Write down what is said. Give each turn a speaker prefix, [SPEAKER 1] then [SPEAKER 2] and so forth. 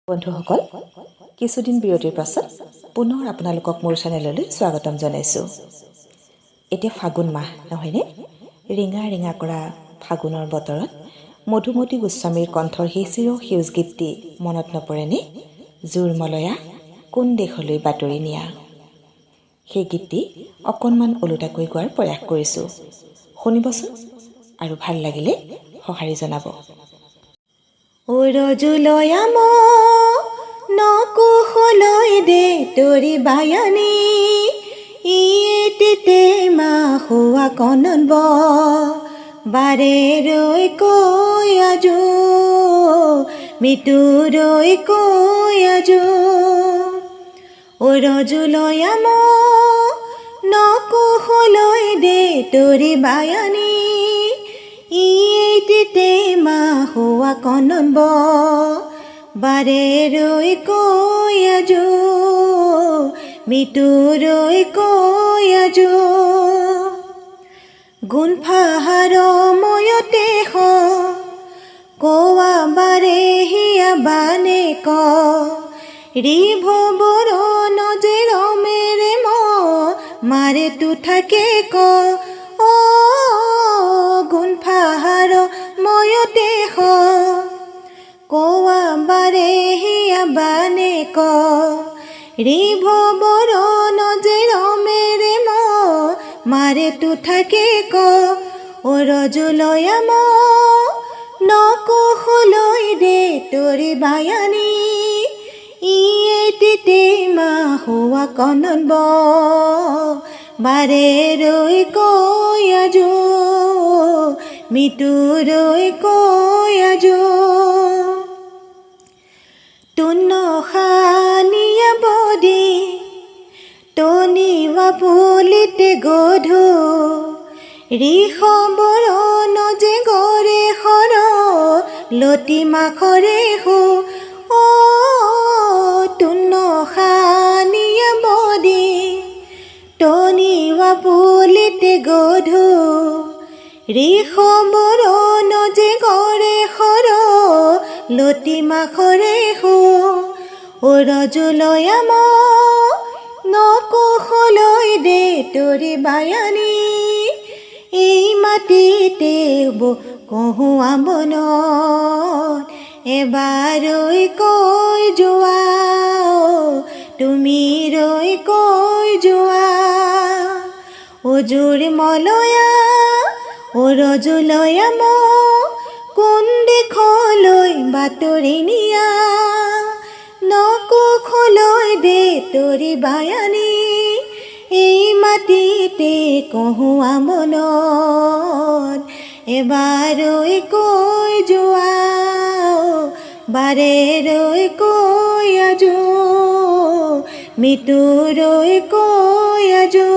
[SPEAKER 1] বন্ধুসকল, কিছুদিন বিৰতিৰ পাছত পুনৰ আপোনালোকক মোৰ চেনেললৈ স্বাগতম জনাইছোঁ। এতিয়া ফাগুন মাহ নহয়নে? ৰিঙা ৰিঙা কৰা ফাগুনৰ বতৰত মধুমতী গোস্বামীৰ কণ্ঠৰ সেই চিৰ সেউজ গীতটি মনত নপৰেনে? জোৰ মলয়া কোন দেশলৈ বাতৰি নিয়া। সেই গীতটি অকণমান ওলোটাকৈ গোৱাৰ প্ৰয়াস কৰিছোঁ। শুনিবচোন আৰু ভাল লাগিলে সঁহাৰি জনাব।
[SPEAKER 2] ৰজুলয়া নকুশলৈ দে তৰি বায়ানী ইয়েতে মা হোৱা কনব বাৰে ৰৈ কৈ আজো মৃত্যু ৰৈ কৈ আজো। ৰজুলয়া নকুশলৈ দে তৰি বায়ানী ইয়েতে মা হোৱা কনব বাৰে ৰৈ কৈ আজো মৃত্যু ৰৈ কৈ আজো। গুণফাহাৰ ময়তে কোৱা বাৰে হিয়া বানে ক ৰিভ বৰণ যে ৰমেৰে মাৰে তু থাকে ক গুণফাহাৰ ময়তে কোৱা বাৰে হিয়া বানে ক ৰিভ বৰণ যে ৰমেৰে মাৰে তু থাকে ক ৰজুলয়া নকুশলৈ দে তৰি বায়ানী ইয়েতে মা হোৱা কনব বাৰে ৰৈ কৈ আজো মৃত্যু ৰৈ কৈ আজো। তুন্ন খানিয়া বদি তনিবা পুলিতে গধু ৰিষ বৰণ যে গৰে সৰ লতি মাখৰে হো তুন্ন খানিয়া বদি তনিবা পুলিতে গধু ৰিষ বৰণ যে গৰে সৰ লতি মাখৰে হো ৰজুলয়া নকুশলৈ দে তৰি বায়ানী এই মাটিতে কহুৱা মনত এবাৰ ৰৈ কৈ যোৱা তুমি ৰৈ কৈ যোৱা। জোৰ মলয়া ৰজুলয়া কোন দেশলৈ বাতৰি নিয়া নকুশলৈ দে তৰি বায়ানী এই মাটিতে কহুৱা মনত এবাৰ ৰৈ কৈ যোৱা বাৰে ৰৈ কৈ আজো মৃত্যু ৰৈ কৈ আজো।